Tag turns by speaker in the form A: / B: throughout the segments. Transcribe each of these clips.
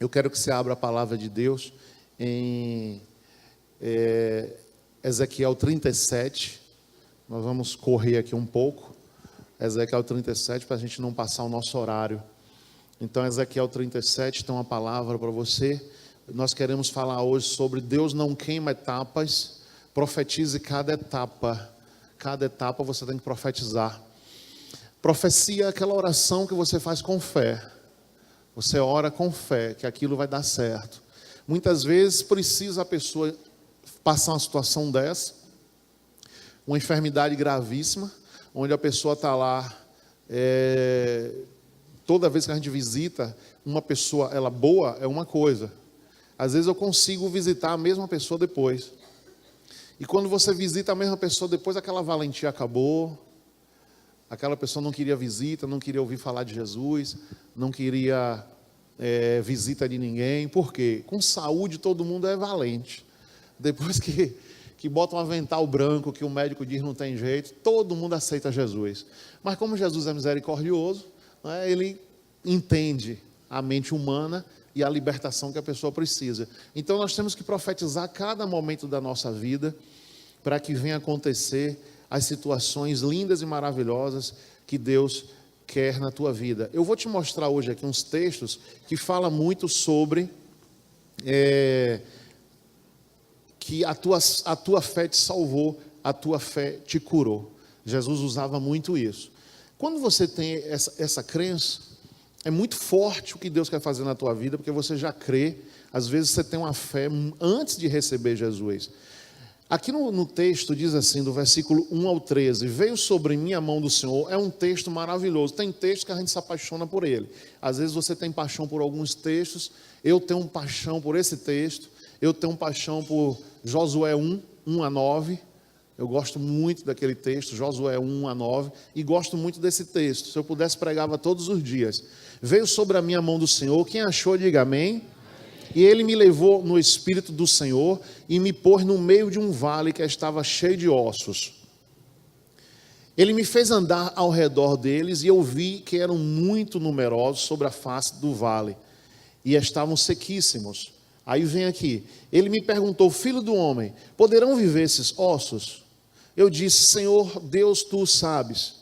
A: Eu quero que você abra a palavra de Deus em Ezequiel 37. Nós vamos correr aqui um pouco. Ezequiel 37, para a gente não passar o nosso horário. Então, Ezequiel 37 tem uma palavra para você. Nós queremos falar hoje sobre Deus não queima etapas, profetize cada etapa. Cada etapa você tem que profetizar. Profecia é aquela oração que você faz com fé. Você ora com fé que aquilo vai dar certo. Muitas vezes precisa a pessoa passar uma situação dessa, uma enfermidade gravíssima, onde a pessoa está lá, toda vez que a gente visita uma pessoa, ela boa é uma coisa. Às vezes eu consigo visitar a mesma pessoa depois. E quando você visita a mesma pessoa depois, aquela valentia acabou. Aquela pessoa não queria visita, não queria ouvir falar de Jesus, não queria visita de ninguém. Por quê? Com saúde todo mundo é valente. Depois que bota um avental branco, que o médico diz não tem jeito, todo mundo aceita Jesus. Mas como Jesus é misericordioso, né, ele entende a mente humana e a libertação que a pessoa precisa. Então nós temos que profetizar cada momento da nossa vida, para que venha acontecer as situações lindas e maravilhosas que Deus quer na tua vida. Eu vou te mostrar hoje aqui uns textos que falam muito sobre que a tua fé te salvou, a tua fé te curou. Jesus usava muito isso. Quando você tem essa crença, é muito forte o que Deus quer fazer na tua vida, porque você já crê. Às vezes você tem uma fé antes de receber Jesus. Aqui no texto diz assim, do versículo 1 ao 13, veio sobre mim a mão do Senhor. É um texto maravilhoso. Tem textos que a gente se apaixona por ele. Às vezes você tem paixão por alguns textos. Eu tenho paixão por esse texto. Eu tenho paixão por Josué 1 a 9. Eu gosto muito daquele texto, Josué 1 a 9. E gosto muito desse texto. Se eu pudesse, pregava todos os dias. Veio sobre a minha mão do Senhor. Quem achou, diga amém. E ele me levou no Espírito do Senhor e me pôs no meio de um vale que estava cheio de ossos. Ele me fez andar ao redor deles e eu vi que eram muito numerosos sobre a face do vale e estavam sequíssimos. Aí vem aqui, ele me perguntou, filho do homem, poderão viver esses ossos? Eu disse, Senhor Deus, tu sabes.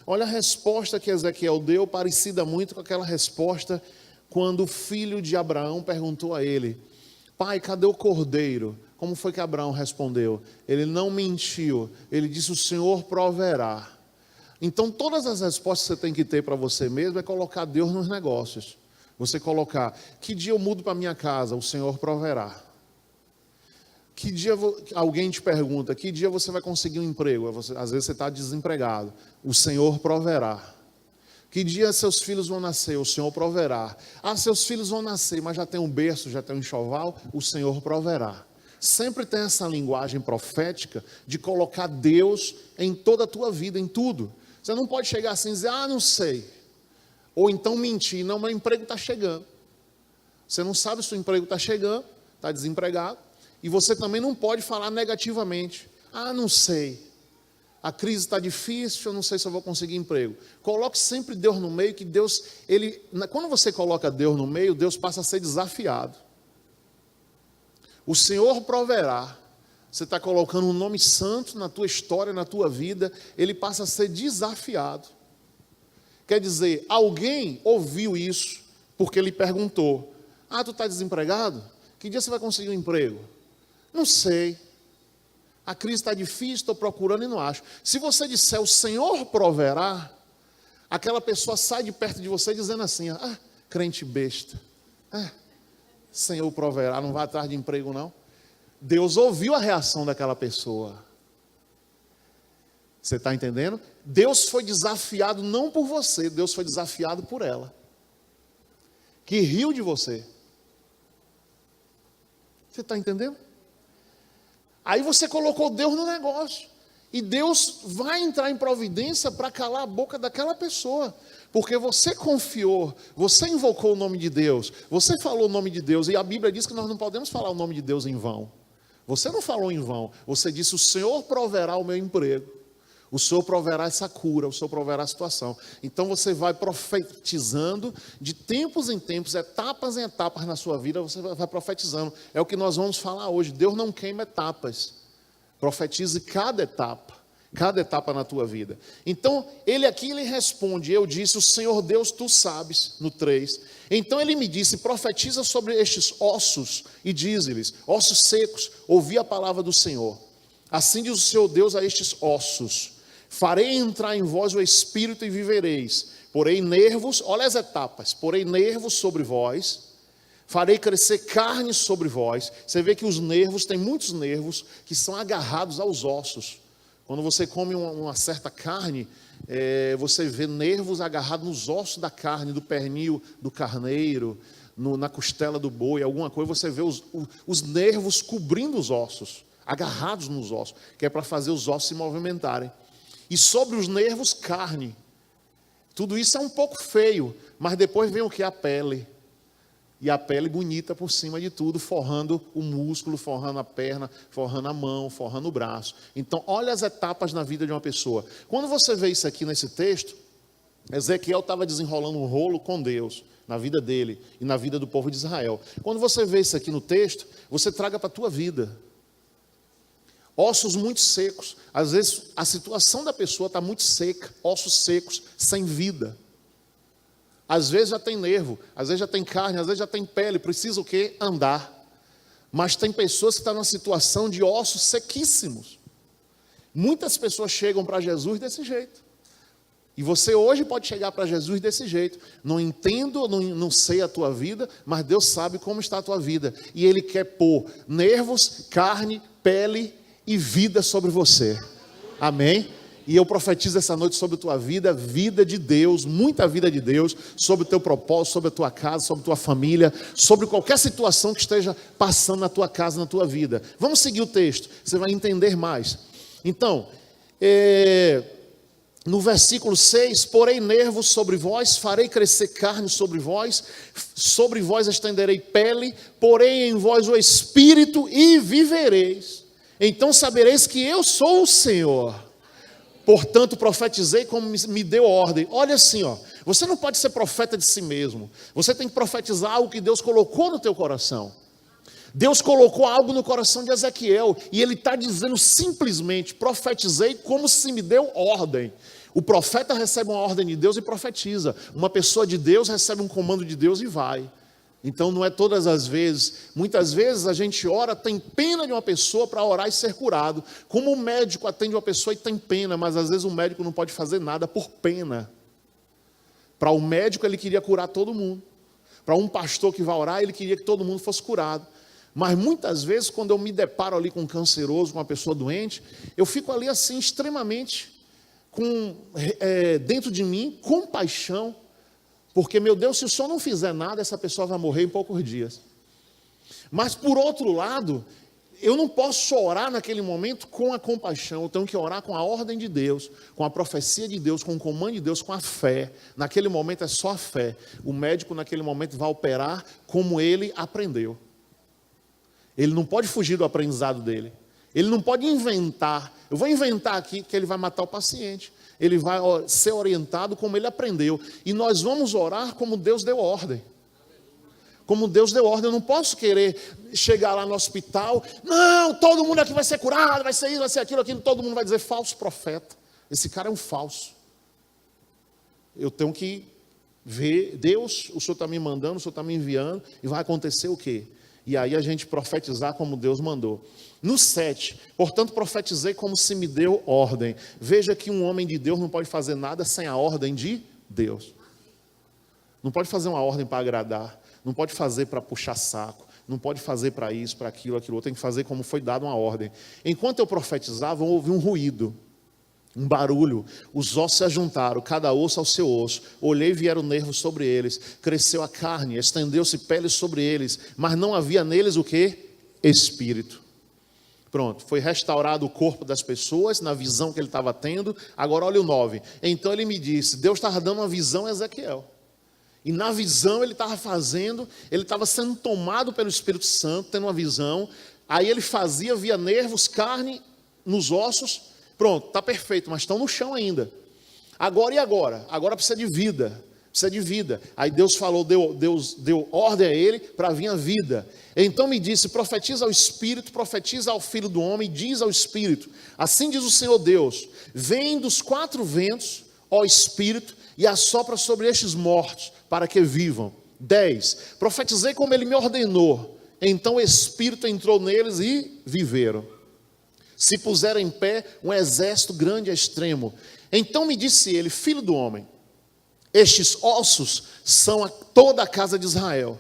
A: Olha a resposta que Ezequiel deu, parecida muito com aquela resposta quando o filho de Abraão perguntou a ele, pai, cadê o cordeiro? Como foi que Abraão respondeu? Ele não mentiu, ele disse, o Senhor proverá. Então todas as respostas que você tem que ter para você mesmo é colocar Deus nos negócios. Você colocar, que dia eu mudo para minha casa? O Senhor proverá. Que dia alguém te pergunta, que dia você vai conseguir um emprego? Às vezes você está desempregado. O Senhor proverá. Que dia seus filhos vão nascer? O Senhor proverá. Ah, seus filhos vão nascer, mas já tem um berço, já tem um enxoval? O Senhor proverá. Sempre tem essa linguagem profética de colocar Deus em toda a tua vida, em tudo. Você não pode chegar assim e dizer, não sei. Ou então mentir, não, meu emprego está chegando. Você não sabe se o emprego está chegando, está desempregado. E você também não pode falar negativamente. Não sei. A crise está difícil, eu não sei se eu vou conseguir emprego. Coloque sempre Deus no meio, que Deus, quando você coloca Deus no meio, Deus passa a ser desafiado. O Senhor proverá. Você está colocando um nome santo na tua história, na tua vida, ele passa a ser desafiado. Quer dizer, alguém ouviu isso, porque ele perguntou, tu está desempregado? Que dia você vai conseguir um emprego? Não sei. A crise está difícil, estou procurando e não acho. Se você disser, o Senhor proverá, aquela pessoa sai de perto de você dizendo assim, crente besta. Senhor proverá, não vai atrás de emprego não. Deus ouviu a reação daquela pessoa. Você está entendendo? Deus foi desafiado não por você, Deus foi desafiado por ela. Que riu de você. Você está entendendo? Aí você colocou Deus no negócio. E Deus vai entrar em providência para calar a boca daquela pessoa. Porque você confiou, você invocou o nome de Deus, você falou o nome de Deus. E a Bíblia diz que nós não podemos falar o nome de Deus em vão. Você não falou em vão. Você disse, o Senhor proverá o meu emprego. O Senhor proverá essa cura, o Senhor proverá a situação. Então você vai profetizando de tempos em tempos, etapas em etapas na sua vida, você vai profetizando. É o que nós vamos falar hoje. Deus não queima etapas. Profetize cada etapa na tua vida. Então, ele responde, eu disse, o Senhor Deus, tu sabes, no 3. Então ele me disse, profetiza sobre estes ossos e dize-lhes, ossos secos, ouvi a palavra do Senhor. Assim diz o Senhor Deus a estes ossos, farei entrar em vós o Espírito e vivereis. Porei nervos, olha as etapas, porei nervos sobre vós, farei crescer carne sobre vós. Você vê que os nervos, tem muitos nervos que são agarrados aos ossos. Quando você come uma certa carne, você vê nervos agarrados nos ossos da carne, do pernil, do carneiro, na costela do boi, alguma coisa, você vê os nervos cobrindo os ossos, agarrados nos ossos, que é para fazer os ossos se movimentarem. E sobre os nervos, carne. Tudo isso é um pouco feio, mas depois vem o que? A pele. E a pele bonita por cima de tudo, forrando o músculo, forrando a perna, forrando a mão, forrando o braço. Então, olha as etapas na vida de uma pessoa. Quando você vê isso aqui nesse texto, Ezequiel estava desenrolando um rolo com Deus, na vida dele e na vida do povo de Israel. Quando você vê isso aqui no texto, você traga para a tua vida. Ossos muito secos. Às vezes, a situação da pessoa está muito seca, ossos secos, sem vida. Às vezes já tem nervo, às vezes já tem carne, às vezes já tem pele, precisa o quê? Andar. Mas tem pessoas que estão numa situação de ossos sequíssimos. Muitas pessoas chegam para Jesus desse jeito. E você hoje pode chegar para Jesus desse jeito. Não entendo, não sei a tua vida, mas Deus sabe como está a tua vida. E Ele quer pôr nervos, carne, pele e vida sobre você. Amém? E eu profetizo essa noite sobre a tua vida, vida de Deus, muita vida de Deus, sobre o teu propósito, sobre a tua casa, sobre a tua família, sobre qualquer situação que esteja passando na tua casa, na tua vida. Vamos seguir o texto, você vai entender mais. Então, no versículo 6, porei nervos sobre vós, farei crescer carne sobre vós estenderei pele, porei em vós o Espírito e vivereis. Então sabereis que eu sou o Senhor. Portanto, profetizei como me deu ordem. Olha assim, você não pode ser profeta de si mesmo. Você tem que profetizar algo que Deus colocou no teu coração. Deus colocou algo no coração de Ezequiel. E ele está dizendo simplesmente, profetizei como se me deu ordem. O profeta recebe uma ordem de Deus e profetiza. Uma pessoa de Deus recebe um comando de Deus e vai. Então não é todas as vezes, muitas vezes a gente ora, tem pena de uma pessoa para orar e ser curado, como o médico atende uma pessoa e tem pena, mas às vezes o médico não pode fazer nada por pena. Para o médico ele queria curar todo mundo, para um pastor que vai orar ele queria que todo mundo fosse curado, mas muitas vezes quando eu me deparo ali com um canceroso, com uma pessoa doente, eu fico ali assim extremamente, dentro de mim, compaixão, porque, meu Deus, se o Senhor não fizer nada, essa pessoa vai morrer em poucos dias. Mas, por outro lado, eu não posso orar naquele momento com a compaixão, eu tenho que orar com a ordem de Deus, com a profecia de Deus, com o comando de Deus, com a fé. Naquele momento é só a fé. O médico, naquele momento, vai operar como ele aprendeu. Ele não pode fugir do aprendizado dele. Ele não pode inventar. Eu vou inventar aqui que ele vai matar o paciente. Ele vai ser orientado como ele aprendeu. E nós vamos orar como Deus deu ordem. Como Deus deu ordem. Eu não posso querer chegar lá no hospital. Não, todo mundo aqui vai ser curado, vai ser isso, vai ser aquilo. Todo mundo vai dizer falso profeta. Esse cara é um falso. Eu tenho que ver, Deus, o Senhor está me mandando, o Senhor está me enviando. E vai acontecer o quê? E aí a gente profetizar como Deus mandou. No 7, portanto profetizei como se me deu ordem. Veja que um homem de Deus não pode fazer nada sem a ordem de Deus. Não pode fazer uma ordem para agradar. Não pode fazer para puxar saco. Não pode fazer para isso, para aquilo, aquilo outro. Tem que fazer como foi dado uma ordem. Enquanto eu profetizava, eu ouvi um ruído. Um barulho, os ossos se ajuntaram, cada osso ao seu osso. Olhei e vieram nervos sobre eles. Cresceu a carne, estendeu-se pele sobre eles. Mas não havia neles o quê? Espírito. Pronto, foi restaurado o corpo das pessoas, na visão que ele estava tendo. Agora olha o 9. Então ele me disse, Deus estava dando uma visão a Ezequiel. E na visão ele estava ele estava sendo tomado pelo Espírito Santo, tendo uma visão. Aí ele fazia, via nervos, carne nos ossos. Pronto, está perfeito, mas estão no chão ainda. Agora e agora? Agora precisa de vida. Precisa de vida. Aí Deus falou, Deus deu ordem a ele para vir a vida. Então me disse, profetiza ao Espírito, profetiza ao Filho do Homem, diz ao Espírito, assim diz o Senhor Deus, vem dos 4 ventos, ó Espírito, e assopra sobre estes mortos, para que vivam. 10, profetizei como ele me ordenou, então o Espírito entrou neles e viveram. Se puseram em pé um exército grande a extremo. Então me disse ele, Filho do homem, estes ossos são toda a casa de Israel.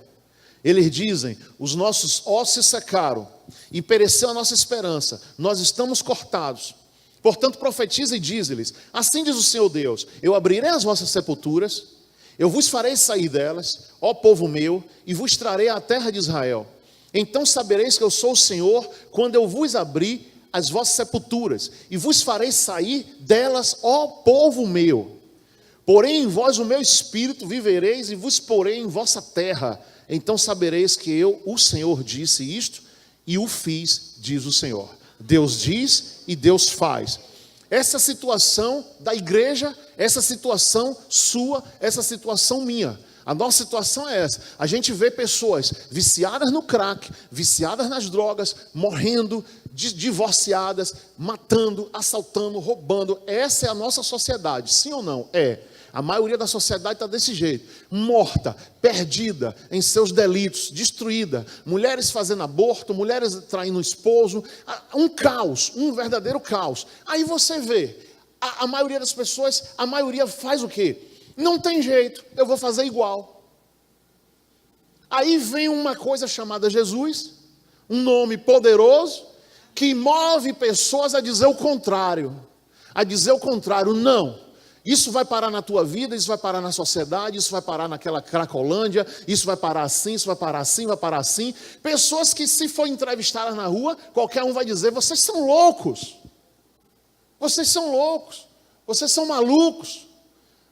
A: Eles dizem, os nossos ossos se secaram e pereceu a nossa esperança, nós estamos cortados. Portanto profetiza e diz-lhes, assim diz o Senhor Deus, eu abrirei as vossas sepulturas, eu vos farei sair delas, ó povo meu, e vos trarei à terra de Israel. Então sabereis que eu sou o Senhor, quando eu vos abrir as vossas sepulturas, e vos farei sair delas, ó povo meu. Porém em vós o meu espírito vivereis, e vos porei em vossa terra. Então sabereis que eu, o Senhor, disse isto, e o fiz, diz o Senhor. Deus diz e Deus faz. Essa situação da igreja, essa situação sua, essa situação minha. A nossa situação é essa. A gente vê pessoas viciadas no crack, viciadas nas drogas, morrendo, divorciadas, matando, assaltando, roubando. Essa é a nossa sociedade, sim ou não? É. A maioria da sociedade está desse jeito, morta, perdida em seus delitos, destruída, mulheres fazendo aborto, mulheres traindo o esposo, um caos, um verdadeiro caos. Aí você vê, a maioria das pessoas, a maioria faz o quê? Não tem jeito, eu vou fazer igual. Aí vem uma coisa chamada Jesus, um nome poderoso, que move pessoas a dizer o contrário, não. Isso vai parar na tua vida, isso vai parar na sociedade, isso vai parar naquela Cracolândia, isso vai parar assim, isso vai parar assim, vai parar assim. Pessoas que se for entrevistadas na rua, qualquer um vai dizer, vocês são loucos, vocês são malucos.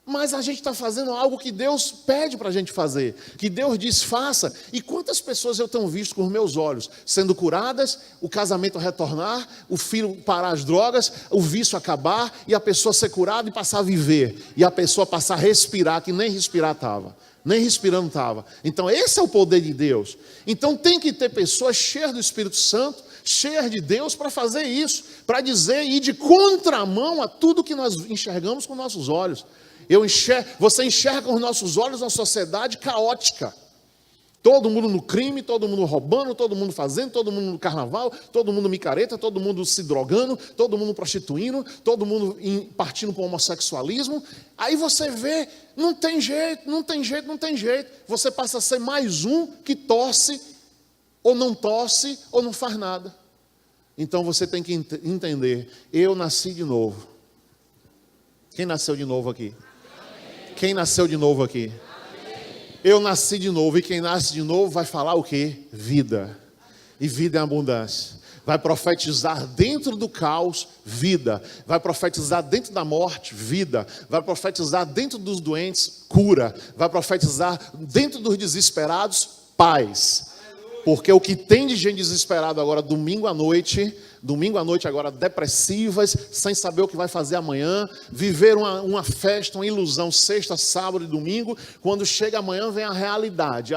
A: Mas a gente está fazendo algo que Deus pede para a gente fazer, que Deus diz faça. E quantas pessoas eu tenho visto com os meus olhos, sendo curadas, o casamento retornar, o filho parar as drogas, o vício acabar, e a pessoa ser curada e passar a viver, e a pessoa passar a respirar, que nem respirar estava, nem respirando estava. Então esse é o poder de Deus. Então tem que ter pessoas cheias do Espírito Santo, cheias de Deus para fazer isso, para dizer e ir de contramão a tudo que nós enxergamos com nossos olhos. Você enxerga com os nossos olhos uma sociedade caótica. Todo mundo no crime, todo mundo roubando, todo mundo fazendo, todo mundo no carnaval, todo mundo micareta, todo mundo se drogando, todo mundo prostituindo, todo mundo partindo para o homossexualismo. Aí você vê, não tem jeito. Você passa a ser mais um que torce, ou não faz nada. Então você tem que entender, eu nasci de novo. Quem nasceu de novo aqui? Quem nasceu de novo aqui? Eu nasci de novo, e quem nasce de novo vai falar o quê? Vida. E vida é abundância. Vai profetizar dentro do caos, vida. Vai profetizar dentro da morte, vida. Vai profetizar dentro dos doentes, cura. Vai profetizar dentro dos desesperados, paz. Porque o que tem de gente desesperada agora, domingo à noite agora depressivas, sem saber o que vai fazer amanhã, viver uma festa, uma ilusão, sexta, sábado e domingo, quando chega amanhã vem a realidade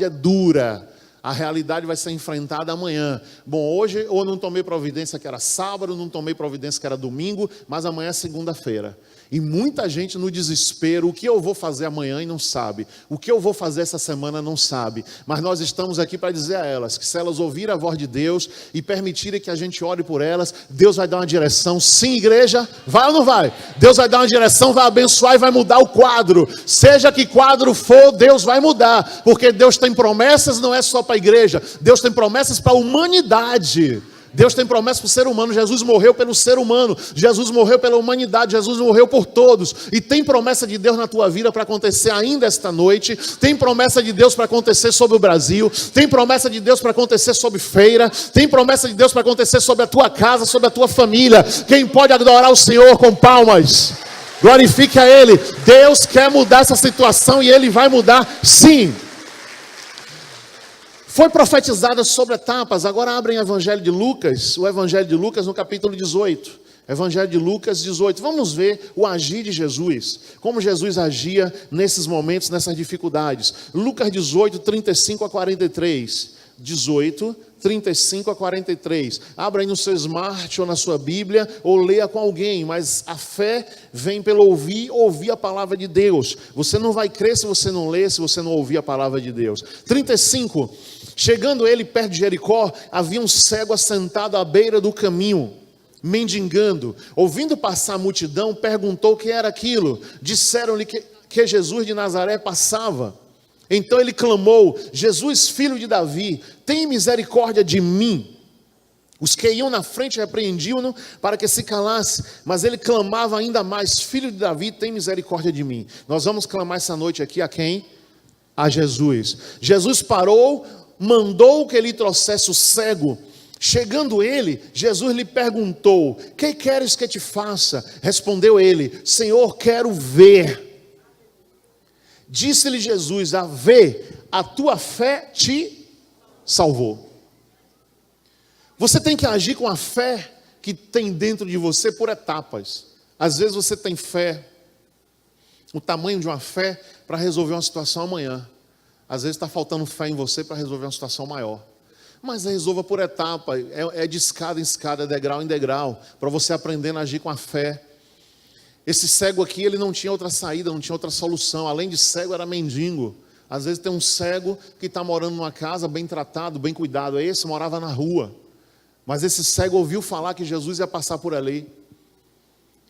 A: é dura, a realidade vai ser enfrentada amanhã. Bom, hoje ou não tomei providência que era sábado, não tomei providência que era domingo, mas amanhã é segunda-feira. E muita gente no desespero, o que eu vou fazer amanhã e não sabe, o que eu vou fazer essa semana não sabe, mas nós estamos aqui para dizer a elas, que se elas ouvirem a voz de Deus e permitirem que a gente ore por elas, Deus vai dar uma direção. Sim, igreja, vai ou não vai? Deus vai dar uma direção, vai abençoar e vai mudar o quadro, seja que quadro for, Deus vai mudar, porque Deus tem promessas, não é só para a igreja, Deus tem promessas para a humanidade. Deus tem promessa para o ser humano. Jesus morreu pelo ser humano, Jesus morreu pela humanidade, Jesus morreu por todos. E tem promessa de Deus na tua vida para acontecer ainda esta noite. Tem promessa de Deus para acontecer sobre o Brasil. Tem promessa de Deus para acontecer sobre Feira. Tem promessa de Deus para acontecer sobre a tua casa, sobre a tua família. Quem pode adorar o Senhor com palmas? Glorifique a Ele. Deus quer mudar essa situação e Ele vai mudar sim. Foi profetizada sobre etapas. Agora abrem o Evangelho de Lucas no capítulo 18. Evangelho de Lucas 18. Vamos ver o agir de Jesus. Como Jesus agia nesses momentos, nessas dificuldades. Lucas 18, 35 a 43. 18, 35 a 43. Abra aí no seu smart ou na sua Bíblia, ou leia com alguém. Mas a fé vem pelo ouvir a palavra de Deus. Você não vai crer se você não ler, se você não ouvir a palavra de Deus. 35. Chegando ele perto de Jericó, havia um cego assentado à beira do caminho, mendigando. Ouvindo passar a multidão, perguntou o que era aquilo. Disseram-lhe que Jesus de Nazaré passava. Então ele clamou: Jesus, filho de Davi, tem misericórdia de mim. Os que iam na frente repreendiam-no para que se calasse, mas ele clamava ainda mais: Filho de Davi, tem misericórdia de mim. Nós vamos clamar essa noite aqui a quem? A Jesus. Jesus parou, mandou que ele trouxesse o cego. Chegando ele, Jesus lhe perguntou: que queres que te faça? Respondeu ele: Senhor, quero ver. Disse-lhe Jesus: vê, a tua fé te salvou. Você tem que agir com a fé que tem dentro de você por etapas. Às vezes você tem fé, o tamanho de uma fé para resolver uma situação amanhã. Às vezes está faltando fé em você para resolver uma situação maior. Mas resolva por etapa, é de escada em escada, degrau em degrau, para você aprendendo a agir com a fé. Esse cego aqui, ele não tinha outra saída, não tinha outra solução. Além de cego, era mendigo. Às vezes tem um cego que está morando numa casa bem tratado, bem cuidado. Esse morava na rua. Mas esse cego ouviu falar que Jesus ia passar por ali.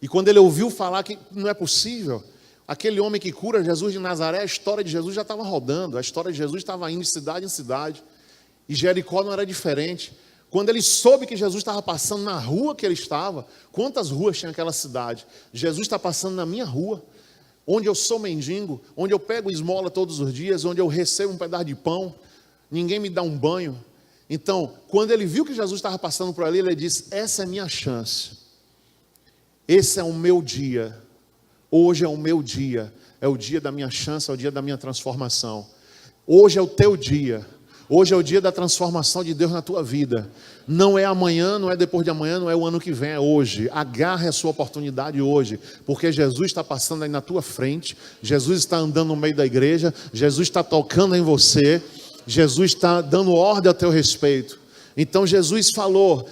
A: E quando ele ouviu falar que não é possível, aquele homem que cura, Jesus de Nazaré, a história de Jesus já estava rodando. A história de Jesus estava indo de cidade em cidade. E Jericó não era diferente. Quando ele soube que Jesus estava passando na rua que ele estava, quantas ruas tinha aquela cidade? Jesus está passando na minha rua, onde eu sou mendigo, onde eu pego esmola todos os dias, onde eu recebo um pedaço de pão, ninguém me dá um banho. Então, quando ele viu que Jesus estava passando por ali, ele disse: essa é a minha chance, esse é o meu dia, hoje é o meu dia, é o dia da minha chance, é o dia da minha transformação. Hoje é o teu dia. Hoje é o dia da transformação de Deus na tua vida. Não é amanhã, não é depois de amanhã, não é o ano que vem, é hoje. Agarre a sua oportunidade hoje, porque Jesus está passando aí na tua frente, Jesus está andando no meio da igreja, Jesus está tocando em você, Jesus está dando ordem a teu respeito. Então Jesus falou: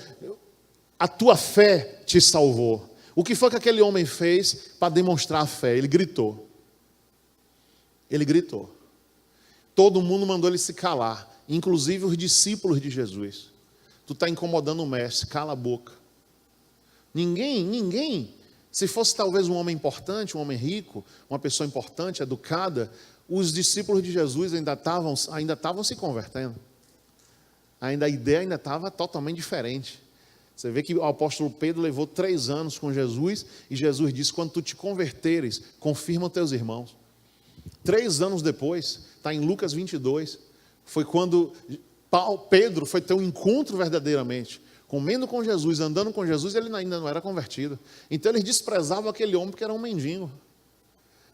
A: a tua fé te salvou. O que foi que aquele homem fez para demonstrar a fé? Ele gritou. Ele gritou. Todo mundo mandou ele se calar, inclusive os discípulos de Jesus. Tu está incomodando o mestre, cala a boca. Ninguém, se fosse talvez um homem importante, um homem rico, uma pessoa importante, educada, os discípulos de Jesus ainda estavam se convertendo. A ideia ainda estava totalmente diferente. Você vê que o apóstolo Pedro levou 3 anos com Jesus, e Jesus disse: quando tu te converteres, confirma os teus irmãos. 3 anos depois, está em Lucas 22, foi quando Pedro foi ter um encontro verdadeiramente, comendo com Jesus, andando com Jesus, ele ainda não era convertido. Então eles desprezavam aquele homem porque era um mendigo.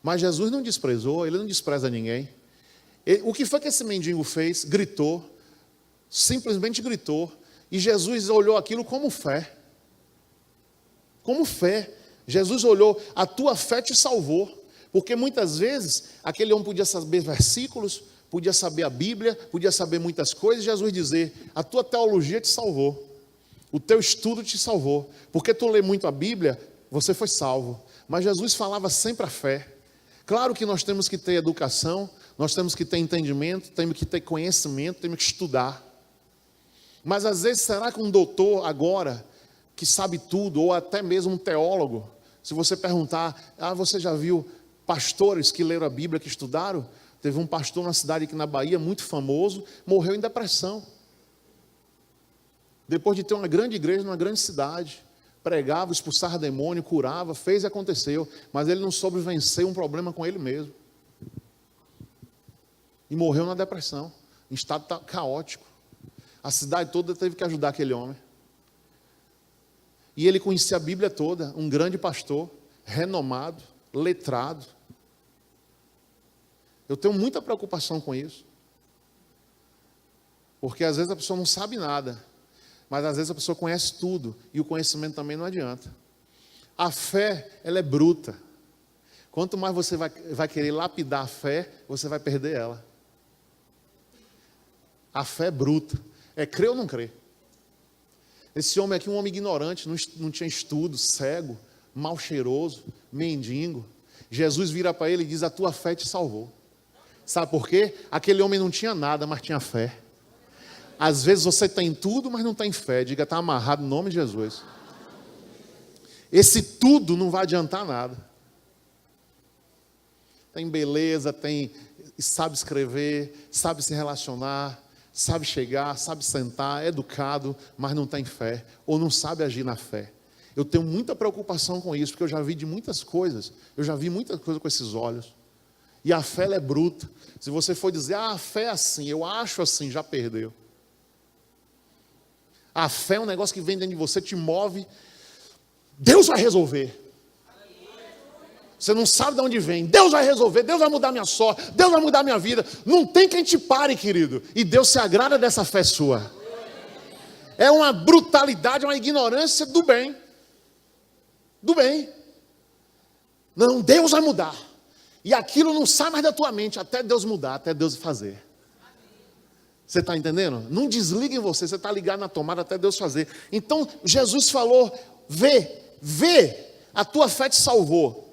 A: Mas Jesus não desprezou, ele não despreza ninguém. O que foi que esse mendigo fez? Gritou, simplesmente gritou, e Jesus olhou aquilo como fé. Como fé. Jesus olhou: a tua fé te salvou. Porque muitas vezes aquele homem podia saber versículos, podia saber a Bíblia, podia saber muitas coisas, e Jesus dizer: a tua teologia te salvou, o teu estudo te salvou, porque tu lê muito a Bíblia, você foi salvo. Mas Jesus falava sempre a fé. Claro que nós temos que ter educação, nós temos que ter entendimento, temos que ter conhecimento, temos que estudar. Mas às vezes, será que um doutor agora, que sabe tudo, ou até mesmo um teólogo, se você perguntar: você já viu pastores que leram a Bíblia, que estudaram? Teve um pastor na cidade aqui na Bahia, muito famoso, morreu em depressão. Depois de ter uma grande igreja numa grande cidade, pregava, expulsava demônio, curava, fez e aconteceu, mas ele não soube vencer um problema com ele mesmo. E morreu na depressão, em estado caótico. A cidade toda teve que ajudar aquele homem. E ele conhecia a Bíblia toda, um grande pastor, renomado, letrado. Eu tenho muita preocupação com isso. Porque às vezes a pessoa não sabe nada, mas às vezes a pessoa conhece tudo, e o conhecimento também não adianta. A fé, ela é bruta. Quanto mais você vai querer lapidar a fé, você vai perder ela. A fé é bruta. É crer ou não crer. Esse homem aqui, um homem ignorante, não tinha estudo, cego, mal cheiroso, mendigo. Jesus vira para ele e diz: a tua fé te salvou. Sabe por quê? Aquele homem não tinha nada, mas tinha fé. Às vezes você tem tudo, mas não tem fé. Diga, está amarrado no nome de Jesus. Esse tudo não vai adiantar nada. Tem beleza, sabe escrever, sabe se relacionar, sabe chegar, sabe sentar, é educado, mas não tem fé, ou não sabe agir na fé. Eu tenho muita preocupação com isso, porque eu já vi de muitas coisas, eu já vi muita coisa com esses olhos. E a fé ela é bruta. Se você for dizer, a fé é assim, eu acho assim, já perdeu. A fé é um negócio que vem dentro de você, te move. Deus vai resolver. Você não sabe de onde vem. Deus vai resolver, Deus vai mudar minha sorte, Deus vai mudar minha vida. Não tem quem te pare, querido. E Deus se agrada dessa fé sua. É uma brutalidade, uma ignorância do bem. Do bem. Não, Deus vai mudar. E aquilo não sai mais da tua mente até Deus mudar, até Deus fazer. Você está entendendo? Não desliga em você está ligado na tomada até Deus fazer. Então Jesus falou, vê, a tua fé te salvou.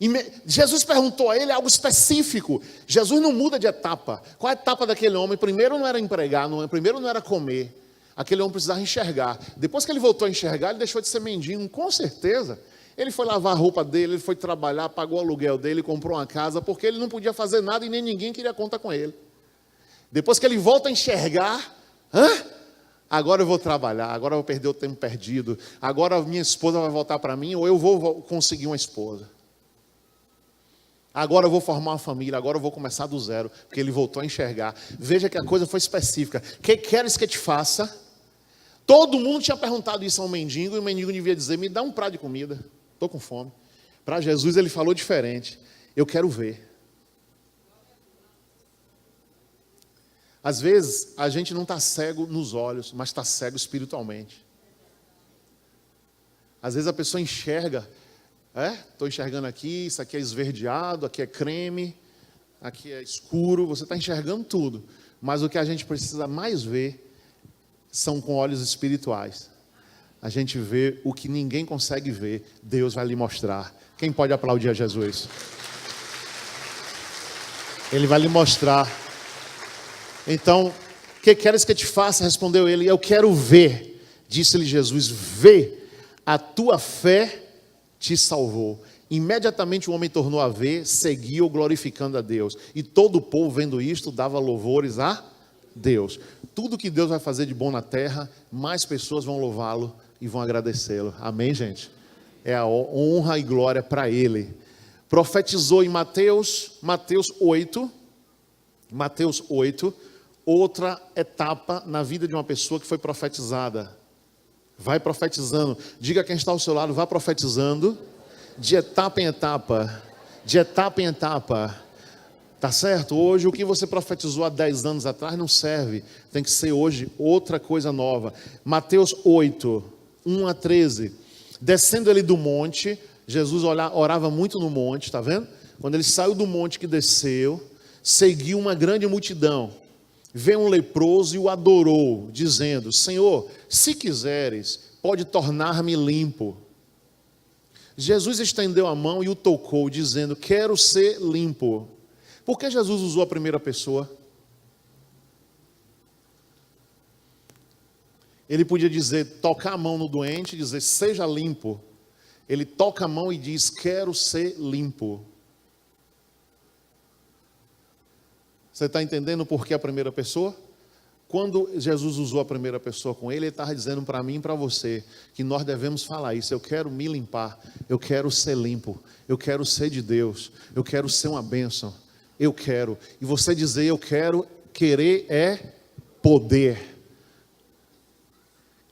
A: E Jesus perguntou a ele algo específico. Jesus não muda de etapa. Qual a etapa daquele homem? Primeiro não era empregar, primeiro não era comer. Aquele homem precisava enxergar. Depois que ele voltou a enxergar, ele deixou de ser mendigo, com certeza. Ele foi lavar a roupa dele, ele foi trabalhar, pagou o aluguel dele, comprou uma casa, porque ele não podia fazer nada e nem ninguém queria conta com ele. Depois que ele volta a enxergar, agora eu vou trabalhar, agora eu vou perder o tempo perdido, agora minha esposa vai voltar para mim, ou eu vou conseguir uma esposa. Agora eu vou formar uma família, agora eu vou começar do zero, porque ele voltou a enxergar. Veja que a coisa foi específica. Que queres que te faça? Todo mundo tinha perguntado isso ao mendigo, e o mendigo devia dizer, me dá um prato de comida, estou com fome. Para Jesus ele falou diferente, eu quero ver. Às vezes, a gente não está cego nos olhos, mas está cego espiritualmente. Às vezes a pessoa enxerga, estou enxergando aqui, isso aqui é esverdeado, aqui é creme, aqui é escuro, você está enxergando tudo. Mas o que a gente precisa mais ver são com olhos espirituais. A gente vê o que ninguém consegue ver, Deus vai lhe mostrar. Quem pode aplaudir a Jesus? Ele vai lhe mostrar. Então, o que queres que te faça? Respondeu ele, eu quero ver. Disse-lhe Jesus, vê, a tua fé te salvou. Imediatamente o homem tornou a ver, seguiu glorificando a Deus. E todo o povo vendo isto, dava louvores a Deus. Tudo que Deus vai fazer de bom na terra, mais pessoas vão louvá-lo e vão agradecê-lo. Amém, gente? É a honra e glória para ele. Profetizou em Mateus 8, outra etapa na vida de uma pessoa que foi profetizada. Vai profetizando. Diga a quem está ao seu lado, vá profetizando. De etapa em etapa. De etapa em etapa. Tá certo? Hoje o que você profetizou há 10 anos atrás não serve. Tem que ser hoje outra coisa nova. Mateus 8, 1 a 13. Descendo ele do monte, Jesus orava muito no monte, tá vendo? Quando ele saiu do monte que desceu, seguiu uma grande multidão. Veio um leproso e o adorou, dizendo, Senhor, se quiseres, pode tornar-me limpo. Jesus estendeu a mão e o tocou, dizendo, quero ser limpo. Por que Jesus usou a primeira pessoa? Ele podia dizer, tocar a mão no doente e dizer, seja limpo. Ele toca a mão e diz, quero ser limpo. Você está entendendo por que a primeira pessoa? Quando Jesus usou a primeira pessoa com ele, ele estava dizendo para mim e para você, que nós devemos falar isso, eu quero me limpar, eu quero ser limpo, eu quero ser de Deus, eu quero ser uma bênção, eu quero. E você dizer eu quero, querer é poder.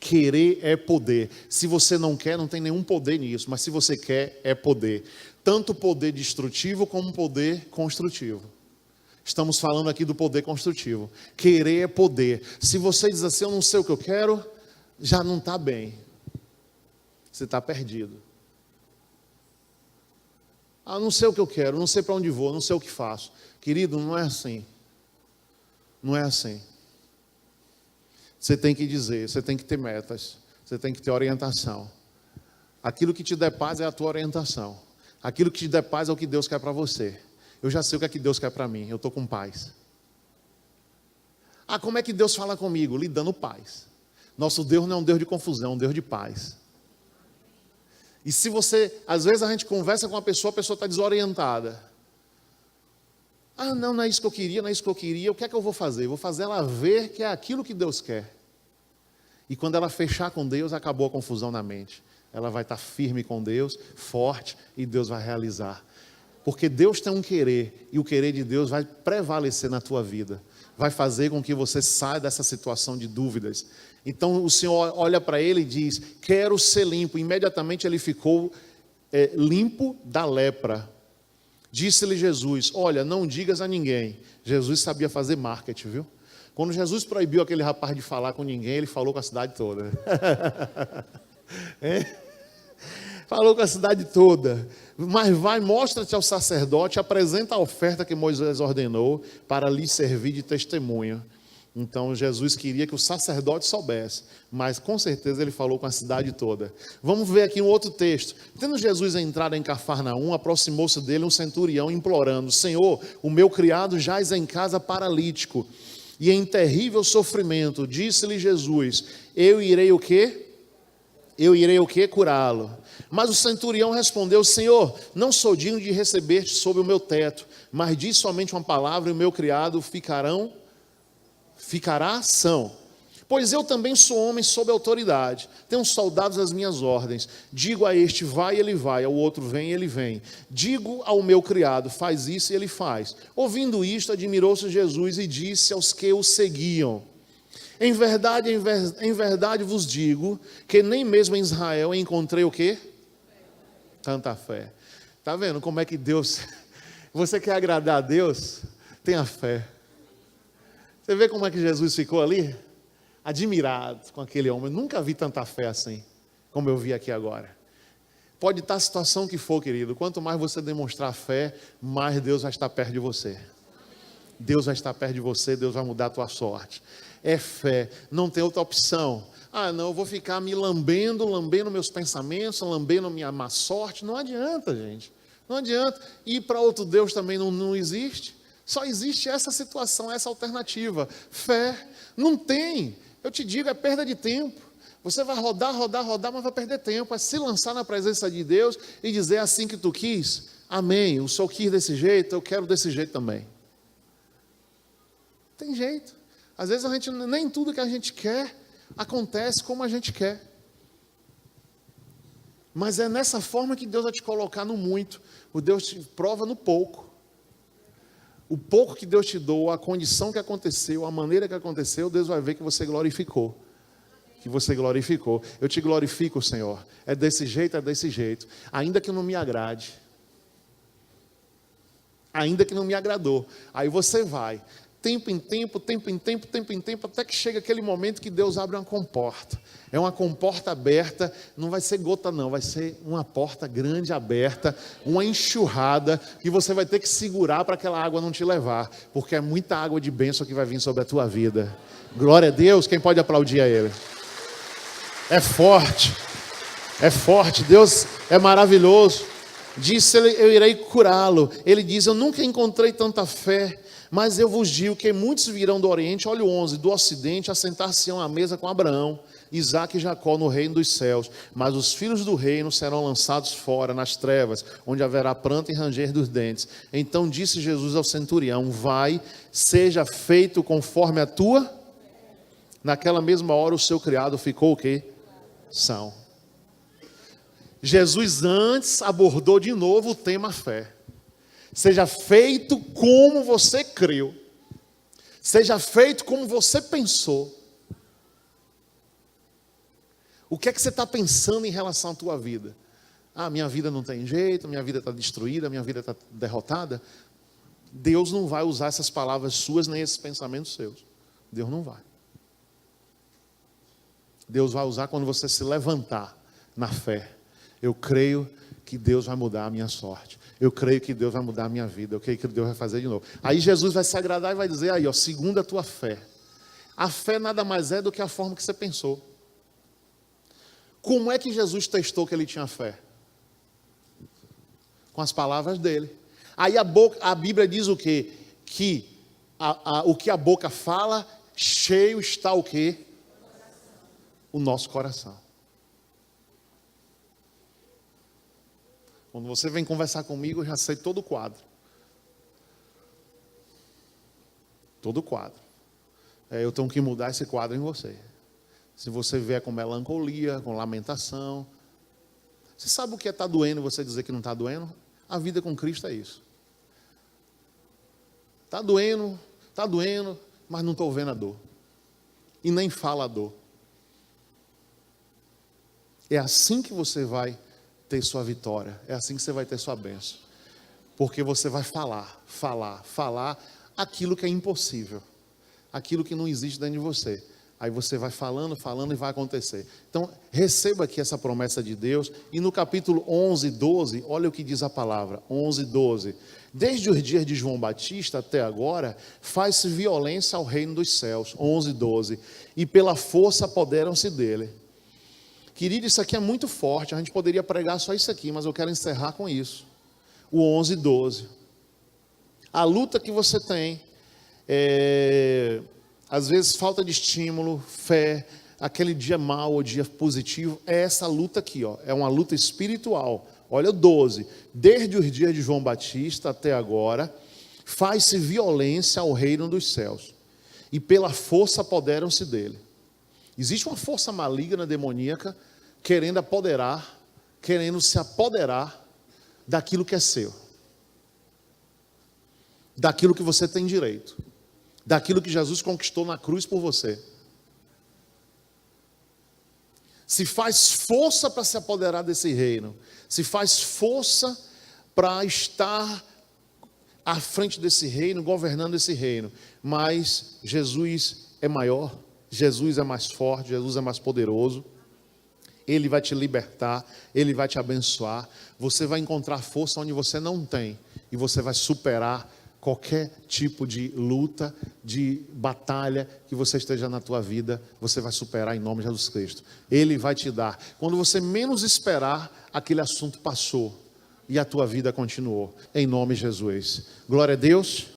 A: Querer é poder. Se você não quer, não tem nenhum poder nisso, mas se você quer, é poder. Tanto poder destrutivo como poder construtivo. Estamos falando aqui do poder construtivo. Querer é poder. Se você diz assim, eu não sei o que eu quero, já não está bem. Você está perdido. Ah, não sei o que eu quero, não sei para onde vou, não sei o que faço. Querido, não é assim. Não é assim. Você tem que dizer, você tem que ter metas, você tem que ter orientação. Aquilo que te der paz é a tua orientação. Aquilo que te der paz é o que Deus quer para você. Eu já sei o que é que Deus quer para mim, eu estou com paz. Ah, como é que Deus fala comigo? Lhe dando paz. Nosso Deus não é um Deus de confusão, é um Deus de paz. E se você, às vezes a gente conversa com uma pessoa, a pessoa está desorientada. Ah, não é isso que eu queria, não é isso que eu queria, o que é que eu vou fazer? Vou fazer ela ver que é aquilo que Deus quer. E quando ela fechar com Deus, acabou a confusão na mente. Ela vai estar firme com Deus, forte, e Deus vai realizar. Porque Deus tem um querer, e o querer de Deus vai prevalecer na tua vida. Vai fazer com que você saia dessa situação de dúvidas. Então o Senhor olha para ele e diz, quero ser limpo. Imediatamente ele ficou limpo da lepra. Disse-lhe Jesus, olha, não digas a ninguém. Jesus sabia fazer marketing, viu? Quando Jesus proibiu aquele rapaz de falar com ninguém, ele falou com a cidade toda. Falou com a cidade toda. Mas vai, mostra-te ao sacerdote, apresenta a oferta que Moisés ordenou para lhe servir de testemunho. Então Jesus queria que o sacerdote soubesse, mas com certeza ele falou com a cidade toda. Vamos ver aqui um outro texto. Tendo Jesus entrado em Cafarnaum, aproximou-se dele um centurião implorando, Senhor, o meu criado jaz em casa paralítico e em terrível sofrimento. Disse-lhe Jesus, eu irei o quê? Eu irei o quê? Curá-lo. Mas o centurião respondeu, Senhor, não sou digno de receber-te sob o meu teto, mas diz somente uma palavra e o meu criado ficará são. Pois eu também sou homem sob autoridade, tenho soldados às minhas ordens. Digo a este, vai, ele vai, ao outro, vem, ele vem. Digo ao meu criado, faz isso, e ele faz. Ouvindo isto, admirou-se Jesus e disse aos que o seguiam, em verdade vos digo, que nem mesmo em Israel encontrei o quê? Tanta fé. Está vendo como é que Deus... Você quer agradar a Deus? Tenha fé. Você vê como é que Jesus ficou ali? Admirado com aquele homem. Eu nunca vi tanta fé assim, como eu vi aqui agora. Pode estar a situação que for, querido. Quanto mais você demonstrar fé, mais Deus vai estar perto de você. Deus vai estar perto de você, Deus vai mudar a tua sorte. É fé, não tem outra opção. Ah, não, eu vou ficar me lambendo meus pensamentos, lambendo minha má sorte. Não adianta, gente. Não adianta. Ir para outro Deus também não existe. Só existe essa situação, essa alternativa. Fé. Não tem. Eu te digo, é perda de tempo. Você vai rodar, mas vai perder tempo. É se lançar na presença de Deus e dizer assim que tu quis. Amém. O Senhor quis desse jeito, eu quero desse jeito também. Tem jeito. Às vezes nem tudo que a gente quer acontece como a gente quer. Mas é nessa forma que Deus vai te colocar no muito. O Deus te prova no pouco. O pouco que Deus te deu, a condição que aconteceu, a maneira que aconteceu, Deus vai ver que você glorificou. Que você glorificou. Eu te glorifico, Senhor. É desse jeito, é desse jeito. Ainda que não me agrade. Ainda que não me agradou. Aí você vai. Tempo em tempo, até que chega aquele momento que Deus abre uma comporta. É uma comporta aberta, não vai ser gota não, vai ser uma porta grande aberta, uma enxurrada, que você vai ter que segurar para aquela água não te levar, porque é muita água de bênção que vai vir sobre a tua vida. Glória a Deus, quem pode aplaudir a Ele? É forte, Deus é maravilhoso. Disse ele, eu irei curá-lo. Ele diz, eu nunca encontrei tanta fé. Mas eu vos digo que muitos virão do Oriente, olha o 11, do Ocidente, a sentar-se-ão à mesa com Abraão, Isaque e Jacó no reino dos céus. Mas os filhos do reino serão lançados fora, nas trevas, onde haverá pranto e ranger dos dentes. Então disse Jesus ao centurião, vai, seja feito conforme a tua. Naquela mesma hora o seu criado ficou o quê? São. Jesus antes abordou de novo o tema fé. Seja feito como você creu. Seja feito como você pensou. O que é que você está pensando em relação à tua vida? Ah, minha vida não tem jeito, minha vida está destruída, minha vida está derrotada. Deus não vai usar essas palavras suas, nem esses pensamentos seus. Deus não vai. Deus vai usar quando você se levantar na fé. Eu creio que Deus vai mudar a minha sorte. Eu creio que Deus vai mudar a minha vida. Eu creio que Deus vai fazer de novo. Aí Jesus vai se agradar e vai dizer, aí, ó, segundo a tua fé. A fé nada mais é do que a forma que você pensou. Como é que Jesus testou que ele tinha fé? Com as palavras dele. Aí a Bíblia diz o quê? Que o que a boca fala, cheio está o quê? O nosso coração. Quando você vem conversar comigo, eu já sei todo o quadro. Todo o quadro. Eu tenho que mudar esse quadro em você. Se você vier com melancolia, com lamentação. Você sabe o que é estar doendo e você dizer que não está doendo? A vida com Cristo é isso. Está doendo, mas não estou vendo a dor. E nem fala a dor. É assim que você vai ter sua vitória. É assim que você vai ter sua bênção. Porque você vai falar aquilo que é impossível. Aquilo que não existe dentro de você. Aí você vai falando e vai acontecer. Então, receba aqui essa promessa de Deus. E no capítulo 11, 12, olha o que diz a palavra. 11, 12. Desde os dias de João Batista até agora, faz-se violência ao reino dos céus. 11, 12. E pela força apoderam-se dele. Querido, isso aqui é muito forte. A gente poderia pregar só isso aqui, mas eu quero encerrar com isso. O 11, 12. A luta que você tem às vezes falta de estímulo, fé, aquele dia mau ou dia positivo, é essa luta aqui, ó, é uma luta espiritual. Olha o 12, desde os dias de João Batista até agora, faz-se violência ao reino dos céus, e pela força apoderam-se dele. Existe uma força maligna, demoníaca, querendo se apoderar daquilo que é seu, daquilo que você tem direito, daquilo que Jesus conquistou na cruz por você. Se faz força para se apoderar desse reino, se faz força para estar à frente desse reino, governando esse reino, mas Jesus é maior, Jesus é mais forte, Jesus é mais poderoso. Ele vai te libertar, Ele vai te abençoar. Você vai encontrar força onde você não tem, e você vai superar qualquer tipo de luta, de batalha que você esteja na tua vida, você vai superar em nome de Jesus Cristo. Ele vai te dar. Quando você menos esperar, aquele assunto passou e a tua vida continuou. Em nome de Jesus. Glória a Deus.